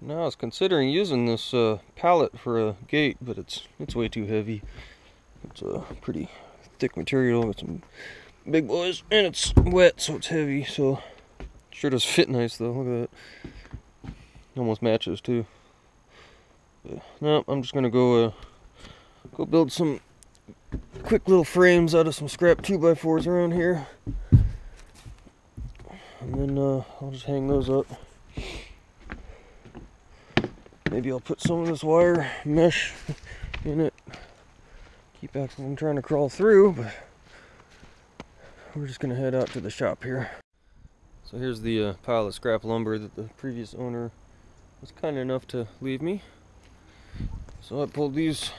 Now I was considering using this pallet for a gate, but it's way too heavy. It's a pretty thick material with some big boys, and it's wet, so it's heavy. So sure does fit nice though. Look at that. Almost matches too. But no, I'm just gonna go build some quick little frames out of some scrap 2x4s around here, and then I'll just hang those up. Maybe I'll put some of this wire mesh in it. Keep Axel from trying to crawl through, but we're just gonna head out to the shop here. So here's the pile of scrap lumber that the previous owner was kind enough to leave me. So I pulled these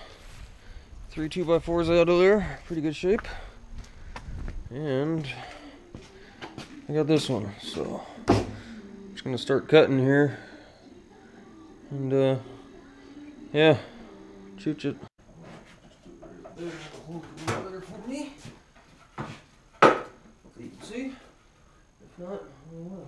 3 2x4s out of there, pretty good shape. And I got this one, so I'm just gonna start cutting here. And yeah, chooch it. Hold it together for me. So you can see. If not, oh well.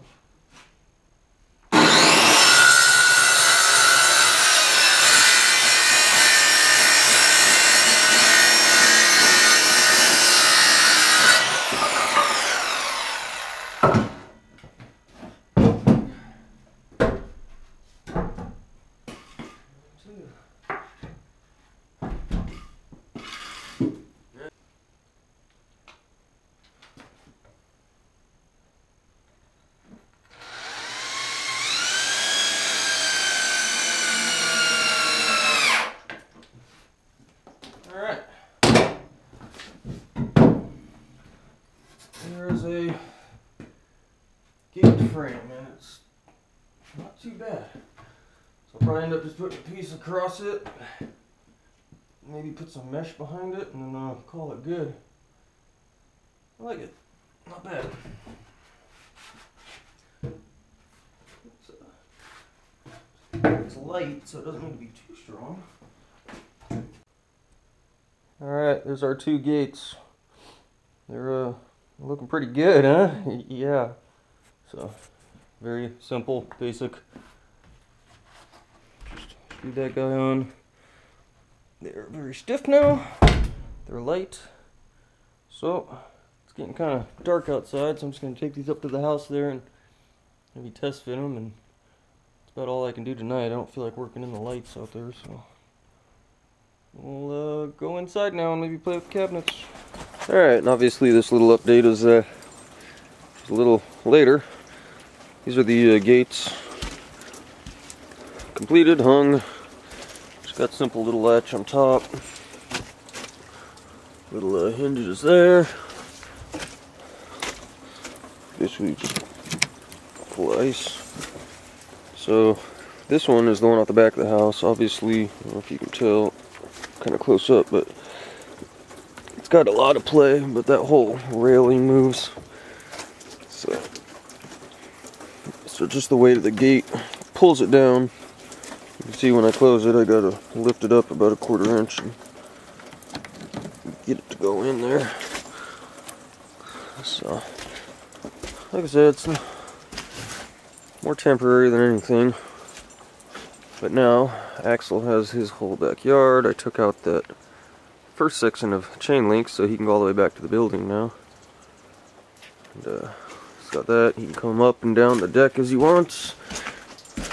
There's a gate frame, and it's not too bad. So I'll probably end up just putting a piece across it, maybe put some mesh behind it, and then I'll call it good. I like it. Not bad. It's light, so it doesn't need to be too strong. Alright, there's our 2 gates. They're looking pretty good, huh? Yeah. So, very simple, basic. Just screw that guy on. They're very stiff now. They're light. So, it's getting kind of dark outside, so I'm just going to take these up to the house there and maybe test fit them. And that's about all I can do tonight. I don't feel like working in the lights out there, so we'll go inside now and maybe play with the cabinets. Alright, and obviously this little update is a little later. These are the gates. Completed, hung. Just got simple little latch on top. Little hinges there. Basically just full ice. So this one is the one off the back of the house. Obviously, I don't know if you can tell, kind of close up, but it's got a lot of play, but that whole railing moves. So just the weight of the gate pulls it down. You can see when I close it, I gotta lift it up about 1/4 inch and get it to go in there. So, like I said, it's more temporary than anything. But now, Axel has his whole backyard. I took out that first section of chain link so he can go all the way back to the building now. And he's got that. He can come up and down the deck as he wants.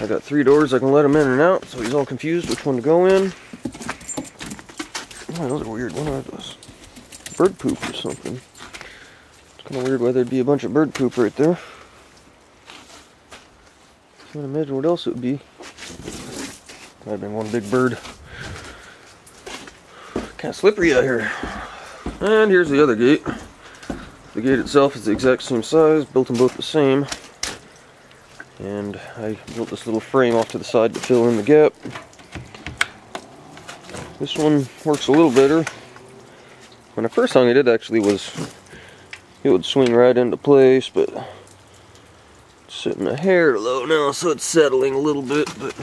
I got 3 doors I can let him in and out, so he's all confused which one to go in. Oh, those are weird. What are those? Bird poop or something. It's kind of weird why there'd be a bunch of bird poop right there. Can't imagine what else it would be. Might have been one big bird. Kind of slippery out here. And here's the other gate. The gate itself is the exact same size, built them both the same. And I built this little frame off to the side to fill in the gap. This one works a little better. When I first hung it, it actually would swing right into place, but it's sitting a hair low now, so it's settling a little bit, but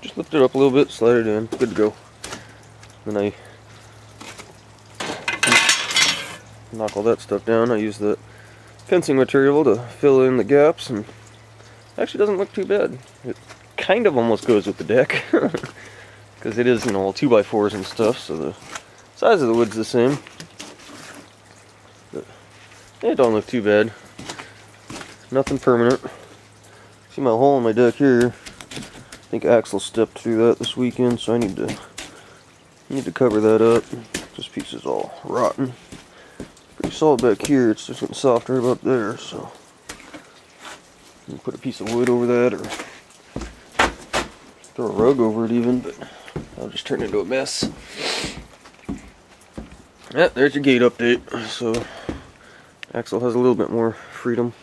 just lift it up a little bit, slide it in, good to go. Then I knock all that stuff down. I use the fencing material to fill in the gaps and Actually doesn't look too bad. It kind of almost goes with the deck. Because it is, you know, all 2x4s and stuff, so the size of the wood's the same. But it don't look too bad. Nothing permanent. See my hole in my deck here? I think Axel stepped through that this weekend, so I need to cover that up. This piece is all rotten. Pretty solid back here. It's just getting softer about there, so you put a piece of wood over that, or throw a rug over it even, but I'll just turn it into a mess. Yeah, there's your gate update. So Axel has a little bit more freedom.